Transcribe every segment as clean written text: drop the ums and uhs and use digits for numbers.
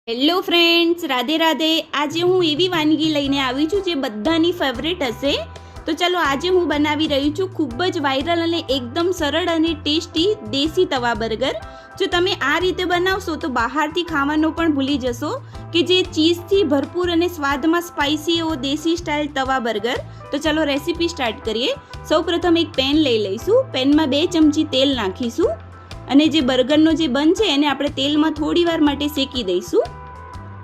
Hello friends, Radhe Radhe. આજે હું એવી વાનગી લઈને આવી છું જે બધાની ફેવરેટ હશે. તો ચલો, આજે હું બનાવી રહી છું ખૂબ જ વાયરલ અને એકદમ સરળ અને ટેસ્ટી દેશી તવા બર્ગર. જો તમે આ રીતે બનાવશો તો બહારથી ખાવાનો પણ ભૂલી જશો કે જે ચીઝથી ભરપૂર અને સ્વાદમાં સ્પાઇસી એવો દેશી સ્ટાઇલ તવા બર્ગર. તો ચલો રેસીપી સ્ટાર્ટ કરીએ. સૌપ્રથમ એક પેન લઈ લઈશું. પેનમાં 2 ચમચી તેલ નાખીશું અને જે બર્ગરનો જે બન છે એને આપણે તેલમાં થોડી વાર માટે શેકી દઈશું.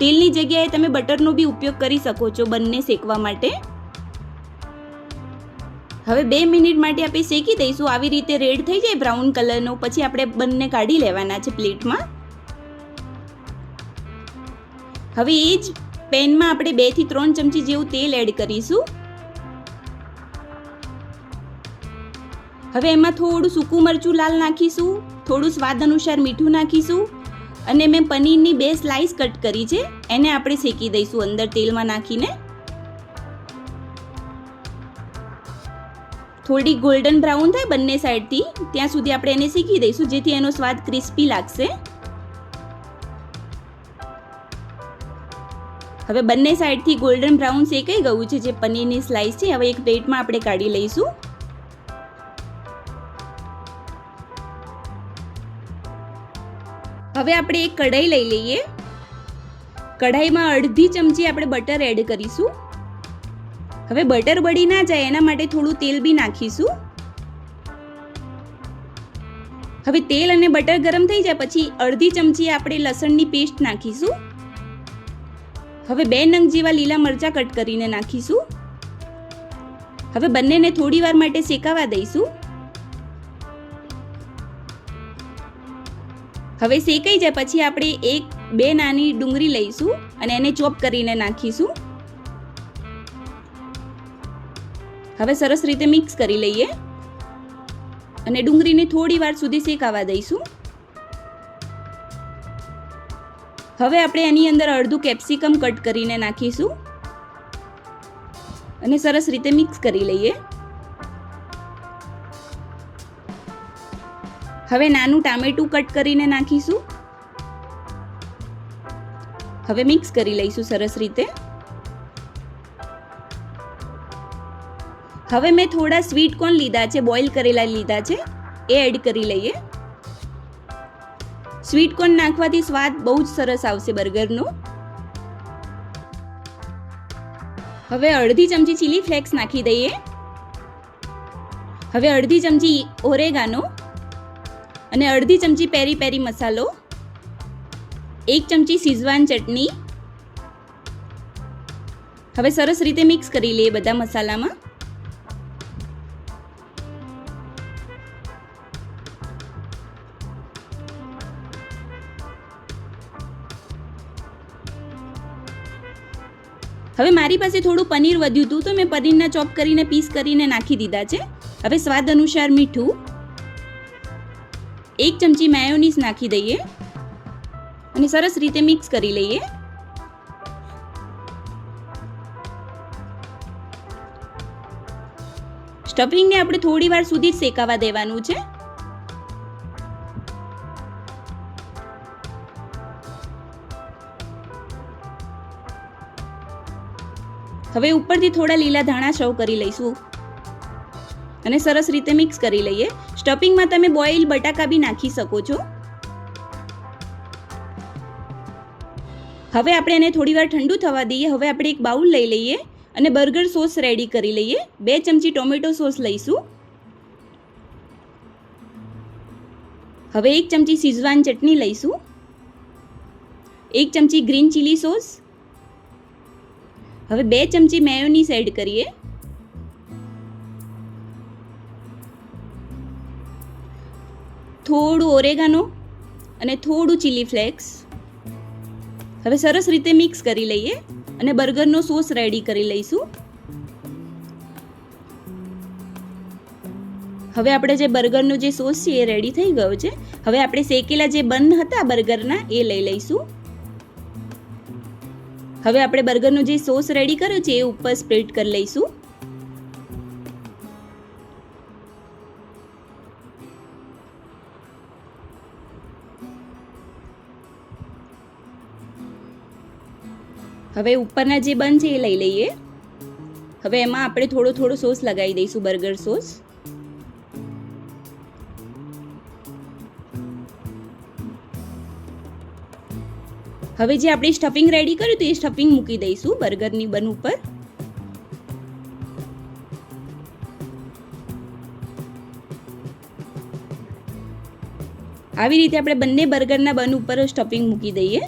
તેલની જગ્યાએ તમે બટરનો બી ઉપયોગ કરી શકો છો બંને શેકવા માટે. હવે 2 મિનિટ માટે આપણે શેકી દઈશું. આવી રીતે રેડ થઈ જાય બ્રાઉન કલરનો, પછી આપણે બંને કાઢી લેવાના છે પ્લેટમાં. હવે એ જ પેનમાં આપણે 2 થી 3 ચમચી જેવું તેલ એડ કરીશું. હવે એમાં થોડું સૂકું મરચું લાલ નાખીશું, થોડું સ્વાદ અનુસાર મીઠું નાખીશું અને મેં પનીરની 2 સ્લાઇસ કટ કરી છે એને આપણે શેકી દઈશું અંદર તેલમાં નાખીને. થોડી ગોલ્ડન બ્રાઉન થાય બંને સાઈડથી ત્યાં સુધી આપણે એને શેકી દઈશું જેથી એનો સ્વાદ ક્રિસ્પી લાગશે. હવે બંને સાઈડથી ગોલ્ડન બ્રાઉન શેકાઈ ગયું છે જે પનીરની સ્લાઇસ છે. હવે એક પ્લેટમાં આપણે કાઢી લઈશું. હવે આપણે એક કઢાઈ લઈ લઈએ. કઢાઈમાં અડધી ચમચી આપણે બટર એડ કરીશું. હવે બટર બળી ના જાય એના માટે થોડું તેલ બી નાખીશું. હવે તેલ અને બટર ગરમ થઈ જાય પછી અડધી ચમચી આપણે લસણની પેસ્ટ નાખીશું. હવે 2 નંગ જેવા લીલા મરચાં કટ કરીને નાખીશું. હવે બંનેને થોડી વાર માટે શેકાવા દઈશું. હવે શેકાઈ જાય પછી આપણે 1-2 નાની ડુંગળી લઈશું અને એને ચોપ કરીને નાખીશું. હવે સરસ રીતે મિક્સ કરી લઈએ અને ડુંગળીને થોડી વાર સુધી શેકાવા દઈશું. હવે આપણે એની અંદર અડધું કેપ્સિકમ કટ કરીને નાખીશું અને સરસ રીતે મિક્સ કરી લઈએ. હવે નાનું ટામેટું કટ કરીને નાખીશું. હવે મિક્સ કરી લઈશું સરસ રીતે. હવે મેં થોડા સ્વીટ કોર્ન લીધા છે, બોઇલ કરેલા લીધા છે, એ એડ કરી લઈએ. સ્વીટ કોર્ન નાખવાથી સ્વાદ બહુ જ સરસ આવશે બર્ગરનો. હવે અડધી ચમચી ચીલી ફ્લેક્સ નાખી દઈએ. હવે અડધી ચમચી ઓરેગાનો અને અડધી ચમચી પેરી પેરી મસાલો, 1 ચમચી શીઝવાન ચટણી. હવે સરસ રીતે મિક્સ કરી લઈએ બધા મસાલામાં. હવે મારી પાસે થોડું પનીર વધ્યું હતું તો મેં પનીરના ચોપ કરીને પીસ કરીને નાખી દીધા છે. હવે સ્વાદ અનુસાર મીઠું, 1 ચમચી મેયોનીઝ નાખી દઈએ અને સરસ રીતે મિક્સ કરી લઈએ. સ્ટફિંગને આપણે થોડી વાર સુધી જ શેકાવા દેવાનું છે. હવે ઉપરથી થોડા લીલા ધાણા સર્વ કરી લઈશું અને સરસ રીતે મિક્સ કરી લઈએ. સ્ટફિંગમાં તમે બોઇલ બટાકા બી નાખી શકો છો. હવે આપણે એને થોડી વાર ઠંડુ થવા દઈએ. હવે આપણે એક બાઉલ લઈ લઈએ અને બર્ગર સોસ રેડી કરી લઈએ. 2 ચમચી ટોમેટો સોસ લઈશું. હવે 1 ચમચી શીઝવાન ચટણી લઈશું. 1 ચમચી ગ્રીન ચીલી સોસ. હવે 2 ચમચી મેયોનીઝ એડ કરીએ. થોડું ઓરેગાનો અને થોડું ચીલી ફ્લેક્સ. હવે સરસ રીતે મિક્સ કરી લઈએ અને બર્ગરનો સોસ રેડી કરી લઈશું. હવે આપણે જે બર્ગરનો જે સોસ છે એ રેડી થઈ ગયો છે. હવે આપણે શેકેલા જે બન હતા બર્ગરના એ લઈ લઈશું. હવે આપણે બર્ગરનો જે સોસ રેડી કર્યો છે એ ઉપર સ્પ્રેડ કરી લઈશું. હવે ઉપરના જે બન છે એ લઈ લઈએ. હવે એમાં આપણે થોડો થોડો સોસ લગાવી દઈશું, બર્ગર સોસ. હવે જે આપણે સ્ટફિંગ રેડી કર્યું હતું એ સ્ટફિંગ મૂકી દઈશું બર્ગરની બન ઉપર. આવી રીતે આપણે બંને બર્ગરના બન ઉપર સ્ટફિંગ મૂકી દઈએ.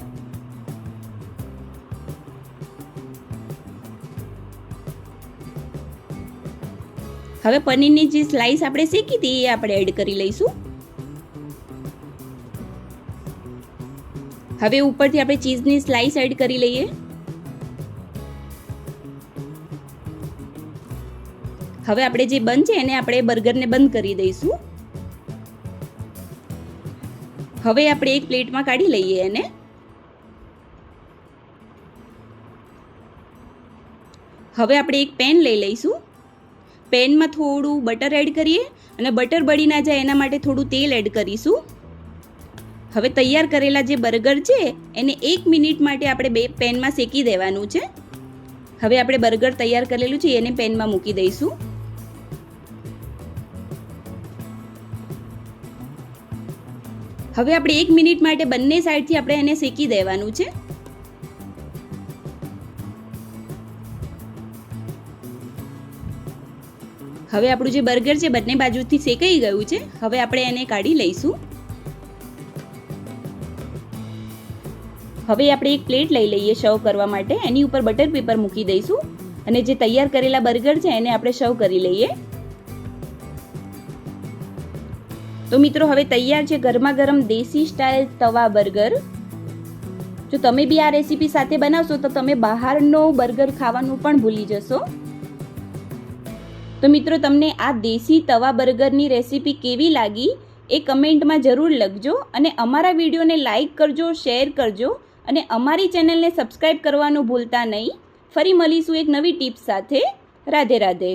હવે પનીરની જે સ્લાઈસ આપણે શેકી હતી એ આપણે એડ કરી લઈશું. હવે ઉપરથી આપણે ચીઝની સ્લાઈસ એડ કરી લઈએ. હવે આપણે જે બન છે એને આપણે બર્ગરને બંધ કરી દઈશું. હવે આપણે એક પ્લેટમાં કાઢી લઈએ એને. હવે આપણે એક પેન લઈ લઈશું. પેનમાં થોડું બટર એડ કરીએ અને બટર બળી ના જાય એના માટે થોડું તેલ એડ કરીશું. હવે તૈયાર કરેલા જે બર્ગર છે એને 1 મિનિટ માટે આપણે પેનમાં શેકી દેવાનું છે. હવે આપણે બર્ગર તૈયાર કરેલું છે એને પેનમાં મૂકી દઈશું. હવે આપણે 1 મિનિટ માટે બંને સાઈડથી આપણે એને શેકી દેવાનું છે. હવે આપણું જે બર્ગર છે બંને બાજુથી શેકાઈ ગયું છે. હવે આપણે એને કાઢી લઈશું. હવે આપણે એક પ્લેટ લઈ લઈએ સર્વ કરવા માટે. એની ઉપર બટર પેપર મૂકી દઈશું અને જે તૈયાર કરેલા બર્ગર છે એને આપણે સર્વ કરી લઈએ. તો મિત્રો હવે તૈયાર છે ગરમા ગરમ દેશી સ્ટાઇલ તવા બર્ગર. જો તમે બી આ રેસીપી સાથે બનાવશો તો તમે બહારનો બર્ગર ખાવાનું પણ ભૂલી જશો. તો મિત્રો તમને આ દેશી તવા બર્ગરની રેસીપી કેવી લાગી એ કમેન્ટમાં જરૂર લખજો અને અમારા વિડીયોને લાઈક કરજો, શેર કરજો અને અમારી ચેનલને સબસ્ક્રાઈબ કરવાનું ભૂલતા નહીં. ફરી મળીશું એક નવી ટિપ્સ સાથે. રાધે રાધે.